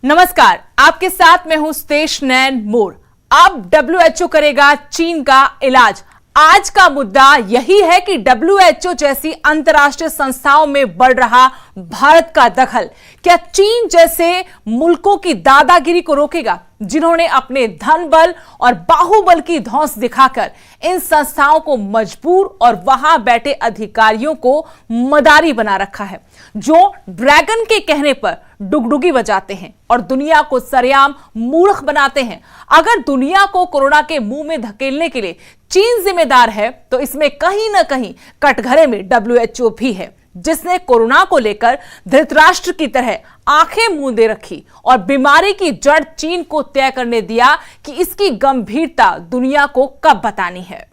नमस्कार, आपके साथ मैं हूं स्तेश नैन मोर। अब WHO करेगा चीन का इलाज। आज का मुद्दा यही है कि WHO जैसी अंतर्राष्ट्रीय संस्थाओं में बढ़ रहा भारत का दखल क्या चीन जैसे मुल्कों की दादागिरी को रोकेगा, जिन्होंने अपने धन बल और बाहुबल की धौंस दिखाकर इन संस्थाओं को मजबूर और वहां बैठे अधिकारियों को मदारी बना रखा है, जो ड्रैगन के कहने पर डुगडुगी बजाते हैं और दुनिया को सरेआम मूर्ख बनाते हैं। अगर दुनिया को कोरोना के मुंह में धकेलने के लिए चीन जिम्मेदार है, तो इसमें कहीं ना कहीं कटघरे में WHO भी है, जिसने कोरोना को लेकर धृतराष्ट्र की तरह आंखें मूंदे रखी और बीमारी की जड़ चीन को तय करने दिया कि इसकी गंभीरता दुनिया को कब बतानी है।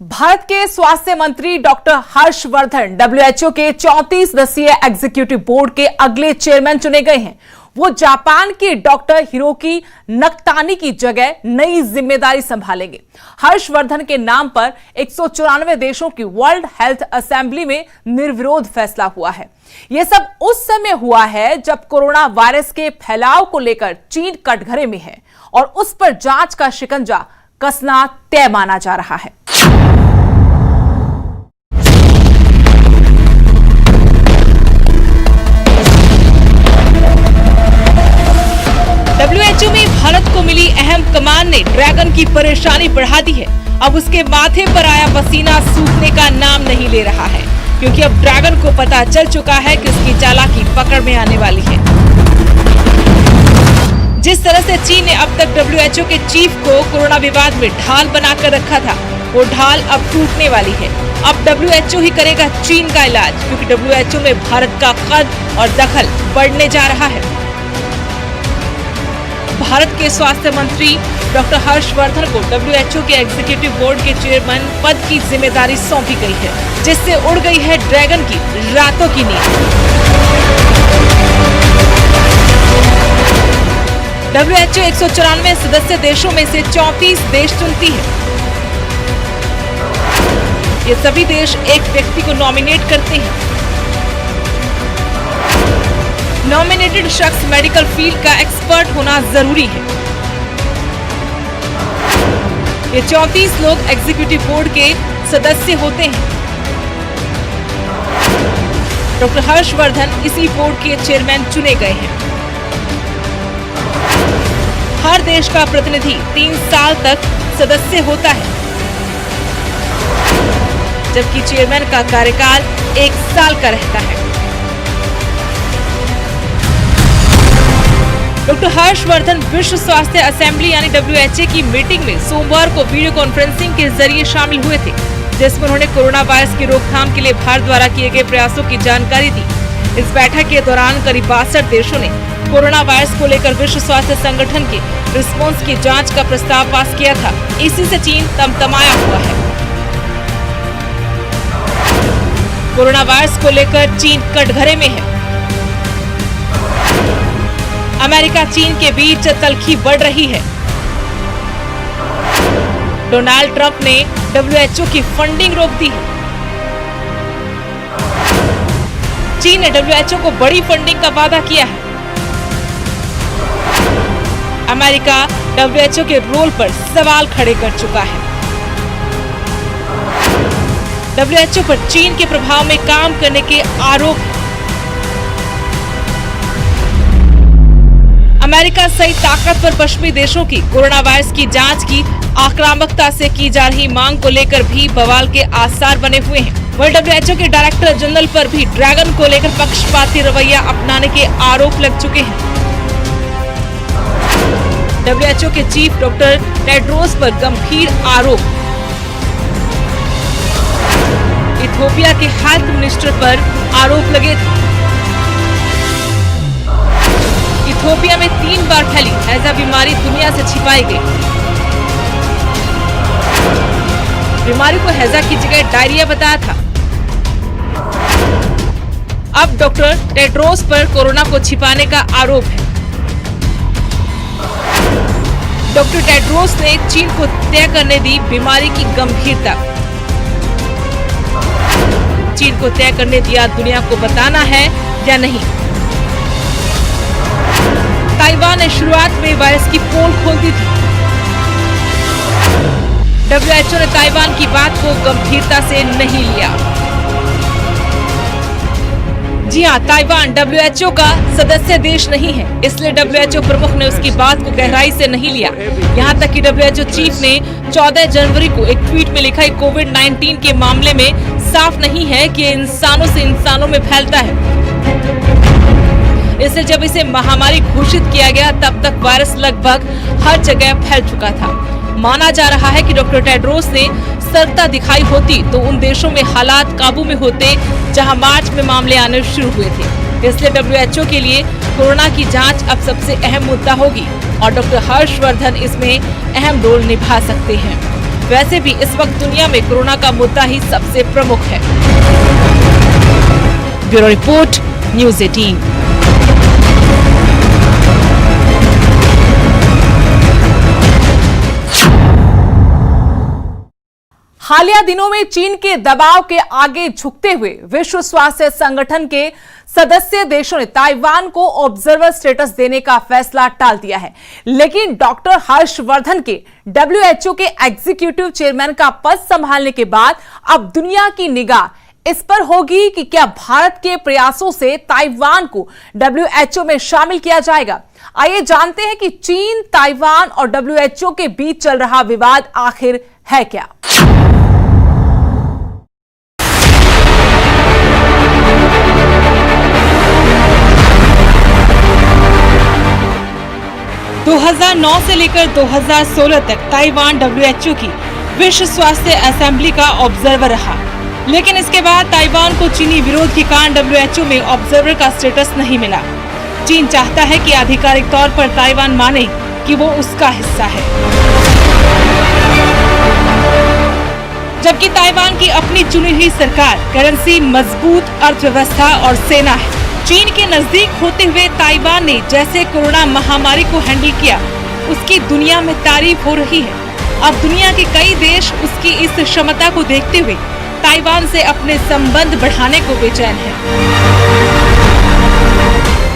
भारत के स्वास्थ्य मंत्री डॉक्टर हर्षवर्धन WHO के 34 सदस्यीय एग्जीक्यूटिव बोर्ड के अगले चेयरमैन चुने गए हैं। वो जापान के डॉक्टर हिरोकी नकतानी की जगह नई जिम्मेदारी संभालेंगे। हर्षवर्धन के नाम पर 194 देशों की वर्ल्ड हेल्थ असेंबली में निर्विरोध फैसला हुआ है। यह सब उस समय हुआ है जब कोरोना वायरस के फैलाव को लेकर चीन कटघरे में है और उस पर जांच का शिकंजा कसना तय माना जा रहा है। WHO में भारत को मिली अहम कमान ने ड्रैगन की परेशानी बढ़ा दी है। अब उसके माथे पर आया पसीना सूखने का नाम नहीं ले रहा है, क्योंकि अब ड्रैगन को पता चल चुका है कि उसकी चालाकी पकड़ में आने वाली है। जिस तरह से चीन ने अब तक WHO के चीफ को कोरोना विवाद में ढाल बनाकर रखा था, वो ढाल अब टूटने वाली है। अब WHO ही करेगा चीन का इलाज, क्योंकि WHO में भारत का कद और दखल बढ़ने जा रहा है। भारत के स्वास्थ्य मंत्री डॉक्टर हर्षवर्धन को WHO के एग्जीक्यूटिव बोर्ड के चेयरमैन पद की जिम्मेदारी सौंपी गई है, जिससे उड़ गई है ड्रैगन की रातों की नींद। WHO 194 सदस्य देशों में से 34 देश चुनती है। ये सभी देश एक व्यक्ति को नॉमिनेट करते हैं। नॉमिनेटेड शख्स मेडिकल फील्ड का एक्सपर्ट होना जरूरी है। ये 34 लोग एग्जीक्यूटिव बोर्ड के सदस्य होते हैं। डॉक्टर हर्षवर्धन इसी बोर्ड के चेयरमैन चुने गए हैं। हर देश का प्रतिनिधि 3 साल तक सदस्य होता है, जबकि चेयरमैन का कार्यकाल 1 साल का रहता है। डॉक्टर हर्षवर्धन विश्व स्वास्थ्य असेंबली यानी WHO की मीटिंग में सोमवार को वीडियो कॉन्फ्रेंसिंग के जरिए शामिल हुए थे, जिसमें उन्होंने कोरोना वायरस की रोकथाम के लिए भारत द्वारा किए गए प्रयासों की जानकारी दी। इस बैठक के दौरान करीब 62 देशों ने कोरोना वायरस को लेकर विश्व स्वास्थ्य संगठन के रिस्पॉन्स की जांच का प्रस्ताव पास किया था। इसी से चीन तमतमाया हुआ है। कोरोना वायरस को लेकर चीन कटघरे में है। अमेरिका चीन के बीच तल्खी बढ़ रही है। डोनाल्ड ट्रंप ने WHO की फंडिंग रोक दी है। चीन ने WHO को बड़ी फंडिंग का वादा किया है। अमेरिका WHO के रोल पर सवाल खड़े कर चुका है। WHO पर चीन के प्रभाव में काम करने के आरोप हैं। अमेरिका सहित ताकतवर पश्चिमी देशों की कोरोना वायरस की जांच की आक्रामकता से की जा रही मांग को लेकर भी बवाल के आसार बने हुए हैं। वहीं WHO के डायरेक्टर जनरल पर भी ड्रैगन को लेकर पक्षपाती रवैया अपनाने के आरोप लग चुके हैं। WHO के चीफ डॉक्टर टेड्रोस पर गंभीर आरोप। इथियोपिया के हेल्थ मिनिस्टर पर आरोप लगे थे। इथियोपिया में 3 बार फैली हैजा बीमारी दुनिया से छिपाई गई। बीमारी को हैजा की जगह डायरिया बताया था। अब डॉक्टर टेड्रोस पर कोरोना को छिपाने का आरोप है। डॉक्टर टेड्रोस ने चीन को तय करने दी बीमारी की गंभीरता। चीन को तय करने दिया दुनिया को बताना है या नहीं। ताइवान ने शुरुआत में वायरस की पोल खोल दी थी। WHO ने ताइवान की बात को गंभीरता से नहीं लिया। जी हां, ताइवान WHO का सदस्य देश नहीं है, इसलिए WHO प्रमुख ने उसकी बात को गहराई से नहीं लिया। यहां तक कि WHO चीफ ने 14 जनवरी को एक ट्वीट में लिखा, कोविड-19 के मामले में साफ नहीं है कि इंसानों से इंसानों में फैलता है। इससे जब इसे महामारी घोषित किया गया तब तक वायरस लगभग हर जगह फैल चुका था। माना जा रहा है कि डॉक्टर टेड्रोस ने सतर्कता दिखाई होती तो उन देशों में हालात काबू में होते जहां मार्च में मामले आने शुरू हुए थे। इसलिए WHO के लिए कोरोना की जांच अब सबसे अहम मुद्दा होगी और डॉक्टर हर्षवर्धन इसमें अहम रोल निभा सकते हैं। वैसे भी इस वक्त दुनिया में कोरोना का मुद्दा ही सबसे प्रमुख है। Bureau report, news 18। हालिया दिनों में चीन के दबाव के आगे झुकते हुए विश्व स्वास्थ्य संगठन के सदस्य देशों ने ताइवान को ऑब्जर्वर स्टेटस देने का फैसला टाल दिया है। लेकिन डॉक्टर हर्षवर्धन के WHO के एग्जीक्यूटिव चेयरमैन का पद संभालने के बाद अब दुनिया की निगाह इस पर होगी कि क्या भारत के प्रयासों से ताइवान को WHO में शामिल किया जाएगा। आइए जानते हैं कि चीन, ताइवान और WHO के बीच चल रहा विवाद आखिर है क्या। 2009 से लेकर 2016 तक ताइवान WHO की विश्व स्वास्थ्य असेंबली का ऑब्जर्वर रहा, लेकिन इसके बाद ताइवान को चीनी विरोध के कारण WHO में ऑब्जर्वर का स्टेटस नहीं मिला। चीन चाहता है कि आधिकारिक तौर पर ताइवान माने कि वो उसका हिस्सा है, जबकि ताइवान की अपनी चुनी हुई सरकार, करेंसी, मजबूत अर्थव्यवस्था और सेना है। चीन के नजदीक होते हुए ताइवान ने जैसे कोरोना महामारी को हैंडल किया, उसकी दुनिया में तारीफ हो रही है। अब दुनिया के कई देश उसकी इस क्षमता को देखते हुए ताइवान से अपने संबंध बढ़ाने को बेचैन हैं।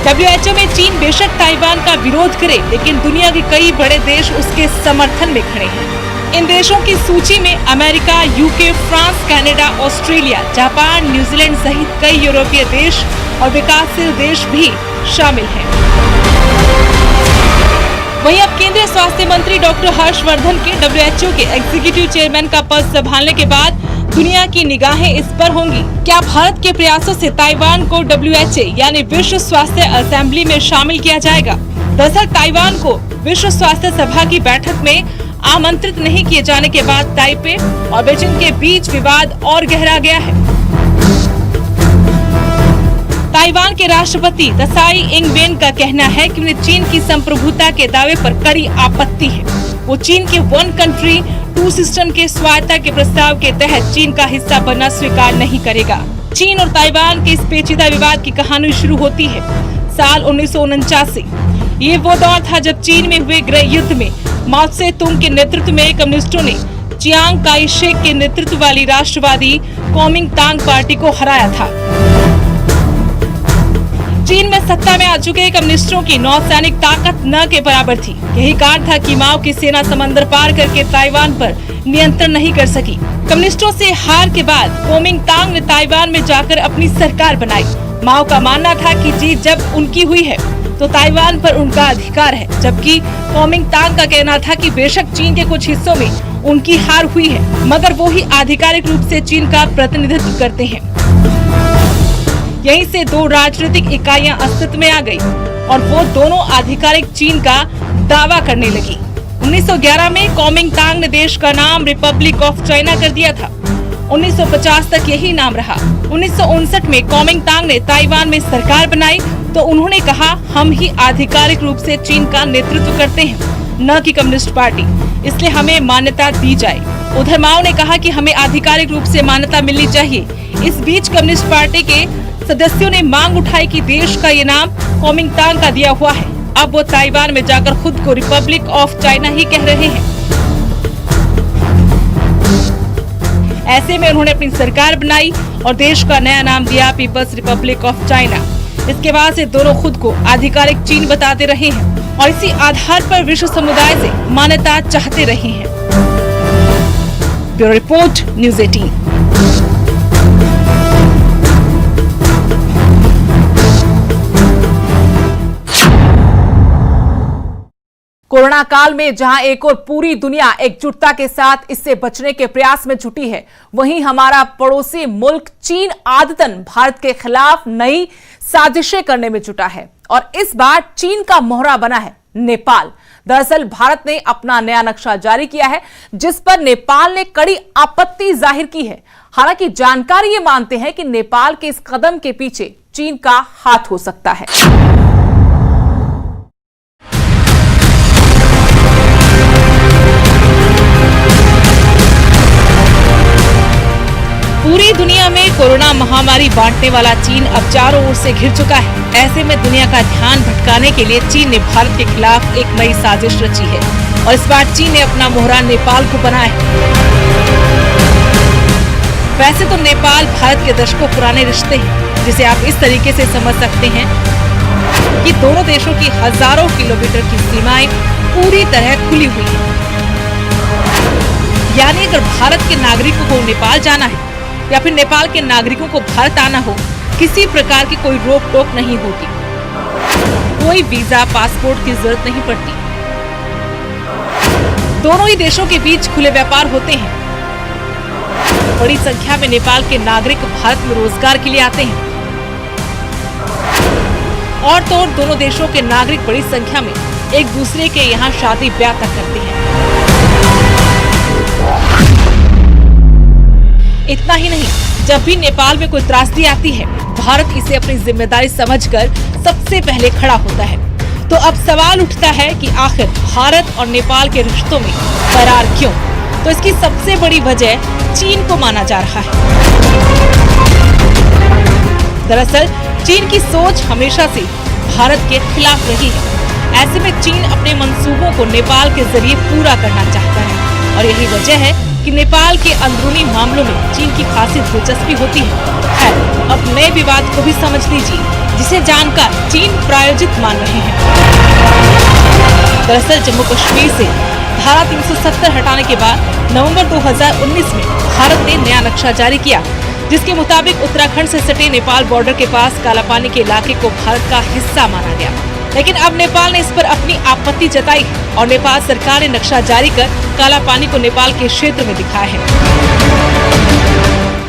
WHO में चीन बेशक ताइवान का विरोध करे, लेकिन दुनिया के कई बड़े देश उसके समर्थन में खड़े हैं। इन देशों की सूची में America, UK, France, Canada, Australia, Japan, New Zealand सहित कई यूरोपीय देश और विकासशील देश भी शामिल हैं। वहीं अब केंद्रीय स्वास्थ्य मंत्री डॉक्टर हर्षवर्धन के WHO के एग्जीक्यूटिव चेयरमैन का पद संभालने के बाद दुनिया की निगाहें इस पर होंगी, क्या भारत के प्रयासों से ताइवान को WHO यानी विश्व स्वास्थ्य असेंबली में शामिल किया जाएगा। दरअसल ताइवान को विश्व स्वास्थ्य सभा की बैठक में आमंत्रित नहीं किए जाने के बाद ताइपे और बीजिंग के बीच विवाद और गहरा गया है। ताइवान के राष्ट्रपति त्साई इंग-वेन का कहना है कि उन्हें चीन की संप्रभुता के दावे पर कड़ी आपत्ति है। वो चीन के वन कंट्री टू सिस्टम के स्वायत्तता के प्रस्ताव के तहत चीन का हिस्सा बनना स्वीकार नहीं करेगा। चीन और ताइवान के इस पेचीदा विवाद की कहानी शुरू होती है साल 1949 से। ये वो दौर था जब चीन में हुए गृह युद्ध में माओ त्से तुंग के नेतृत्व में कम्युनिस्टों ने चियांग काई शेक के नेतृत्व वाली राष्ट्रवादी कुओमिंतांग पार्टी को हराया था। चीन में सत्ता में आ चुके कम्युनिस्टों की नौसैनिक ताकत न के बराबर थी। यही कारण था कि माओ की सेना समंदर पार करके ताइवान पर नियंत्रण नहीं कर सकी। कम्युनिस्टों से हार के बाद कुओमिंतांग ने ताइवान में जाकर अपनी सरकार बनाई। माओ का मानना था कि जीत जब उनकी हुई है तो ताइवान पर उनका अधिकार है, जबकि कुओमिंतांग का कहना था कि बेशक चीन के कुछ हिस्सों में उनकी हार हुई है, मगर वो ही आधिकारिक रूप से चीन का प्रतिनिधित्व करते हैं। यहीं से दो राजनीतिक इकाइयां अस्तित्व में आ गई और वो दोनों आधिकारिक चीन का दावा करने लगी। 1911 में कुओमिंतांग ने देश का नाम रिपब्लिक ऑफ चाइना कर दिया था। 1950 तक यही नाम रहा। 1959 में कुओमिंतांग ने ताइवान में सरकार बनाई तो उन्होंने कहा, हम ही आधिकारिक रूप से चीन का नेतृत्व करते हैं, न कि कम्युनिस्ट पार्टी, इसलिए हमें मान्यता दी जाए। उधर माओ ने कहा कि हमें आधिकारिक रूप से मान्यता मिलनी चाहिए। इस बीच कम्युनिस्ट पार्टी के सदस्यों ने मांग उठाई कि देश का ये नाम कुओमिंतांग का दिया हुआ है, अब वो ताइवान में जाकर खुद को रिपब्लिक ऑफ चाइना ही कह रहे हैं। ऐसे में उन्होंने अपनी सरकार बनाई और देश का नया नाम दिया पीपल्स रिपब्लिक ऑफ चाइना। इसके बाद से दोनों खुद को आधिकारिक चीन बताते रहे हैं और इसी आधार पर विश्व समुदाय से मान्यता चाहते रहे हैं। Bureau report, news 18। कोरोना काल में जहां एक और पूरी दुनिया एकजुटता के साथ इससे बचने के प्रयास में जुटी है, वहीं हमारा पड़ोसी मुल्क चीन आदतन भारत के खिलाफ नई साजिशें करने में जुटा है और इस बार चीन का मोहरा बना है नेपाल। दरअसल भारत ने अपना नया नक्शा जारी किया है, जिस पर नेपाल ने कड़ी आपत्ति जाहिर की है। हालांकि जानकारी ये मानते हैं कि नेपाल के इस कदम के पीछे चीन का हाथ हो सकता है। पूरी दुनिया में कोरोना महामारी बांटने वाला चीन अब चारों ओर से घिर चुका है। ऐसे में दुनिया का ध्यान भटकाने के लिए चीन ने भारत के खिलाफ एक नई साजिश रची है और इस बार चीन ने अपना मोहरा नेपाल को बनाया है। वैसे तो नेपाल भारत के दशकों पुराने रिश्ते हैं, जिसे आप इस तरीके से समझ सकते हैं कि दोनों देशों की हजारों किलोमीटर की सीमाएं पूरी तरह खुली हुई है। यानी अगर भारत के नागरिकों को नेपाल जाना है या फिर नेपाल के नागरिकों को भारत आना हो, किसी प्रकार की कोई रोक टोक नहीं होती, कोई वीजा पासपोर्ट की जरूरत नहीं पड़ती। दोनों ही देशों के बीच खुले व्यापार होते हैं। बड़ी संख्या में नेपाल के नागरिक भारत में रोजगार के लिए आते हैं और तो और दोनों देशों के नागरिक बड़ी संख्या में एक दूसरे के यहाँ शादी ब्याह तक करते हैं। इतना ही नहीं, जब भी नेपाल में कोई त्रासदी आती है, भारत इसे अपनी जिम्मेदारी समझकर सबसे पहले खड़ा होता है। तो अब सवाल उठता है कि आखिर भारत और नेपाल के रिश्तों में दरार क्यों? तो इसकी सबसे बड़ी वजह चीन को माना जा रहा है। दरअसल चीन की सोच हमेशा से भारत के खिलाफ रही है। ऐसे में चीन अपने मंसूबों को नेपाल के जरिए पूरा करना चाहता है और यही वजह है कि नेपाल के अंदरूनी मामलों में चीन की खासी दिलचस्पी होती है। खैर, अब नए विवाद को भी समझ लीजिए, जिसे जानकर चीन प्रायोजित मान रहे हैं। दरअसल जम्मू कश्मीर से धारा 370 हटाने के बाद नवंबर 2019 में भारत ने नया नक्शा जारी किया, जिसके मुताबिक उत्तराखंड से सटे नेपाल बॉर्डर के पास कालापानी के इलाके को भारत का हिस्सा माना गया। लेकिन अब नेपाल ने इस पर अपनी आपत्ति जताई और नेपाल सरकार ने नक्शा जारी कर कालापानी को नेपाल के क्षेत्र में दिखाया है।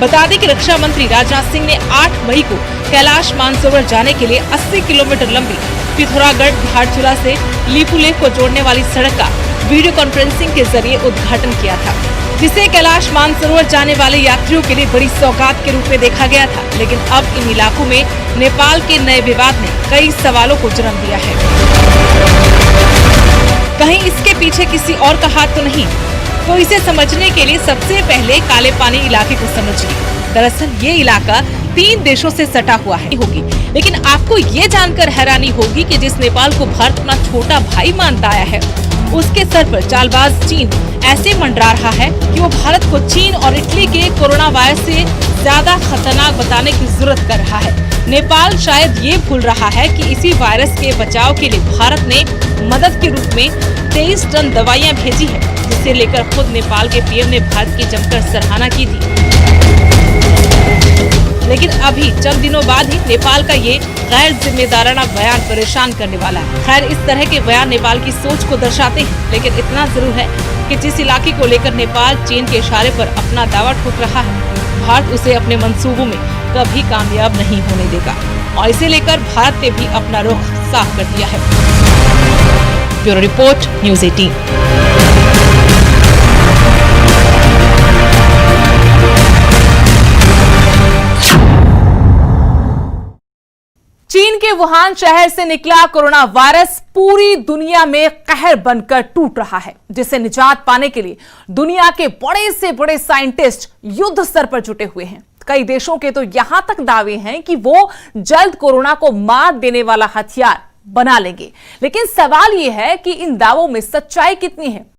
बता दें कि रक्षा मंत्री राजनाथ सिंह ने 8 मई को कैलाश मानसरोवर जाने के लिए 80 किलोमीटर लंबी पिथौरागढ़ धारचूला से लिपुलेख को जोड़ने वाली सड़क का वीडियो कॉन्फ्रेंसिंग के जरिए उद्घाटन किया था, जिसे कैलाश मानसरोवर जाने वाले यात्रियों के लिए बड़ी सौगात के रूप में देखा गया था। लेकिन अब इन इलाकों में नेपाल के नए विवाद ने कई सवालों को जन्म दिया है। कहीं इसके पीछे किसी और का हाथ तो नहीं? तो इसे समझने के लिए सबसे पहले काले पानी इलाके को समझिए। दरअसल ये इलाका 3 देशों से सटा हुआ है होगी, लेकिन आपको ये जानकर हैरानी होगी कि जिस नेपाल को भारत अपना छोटा भाई मानता आया है, उसके सर पर चालबाज चीन ऐसे मंडरा रहा है कि वो भारत को चीन और इटली के कोरोना वायरस से ज्यादा खतरनाक बताने की जरूरत कर रहा है। नेपाल शायद ये भूल रहा है कि इसी वायरस के बचाव के लिए भारत ने मदद के रूप में 23 टन दवाइयां भेजी है, जिसे लेकर खुद नेपाल के पीएम ने भारत की जमकर सराहना की थी। लेकिन अभी चंद दिनों बाद ही नेपाल का ये गैर जिम्मेदाराना बयान परेशान करने वाला है। खैर, इस तरह के बयान नेपाल की सोच को दर्शाते हैं, लेकिन इतना जरूर है कि जिस इलाके को लेकर नेपाल चीन के इशारे पर अपना दावा ठोक रहा है, भारत उसे अपने मंसूबों में कभी कामयाब नहीं होने देगा और इसे लेकर भारत ने भी अपना रुख साफ कर दिया है। Bureau report, news 18। चीन के वुहान शहर से निकला कोरोना वायरस पूरी दुनिया में कहर बनकर टूट रहा है, जिससे निजात पाने के लिए दुनिया के बड़े से बड़े साइंटिस्ट युद्ध स्तर पर जुटे हुए हैं। कई देशों के तो यहां तक दावे हैं कि वो जल्द कोरोना को मात देने वाला हथियार बना लेंगे। लेकिन सवाल यह है कि इन दावों में सच्चाई कितनी है।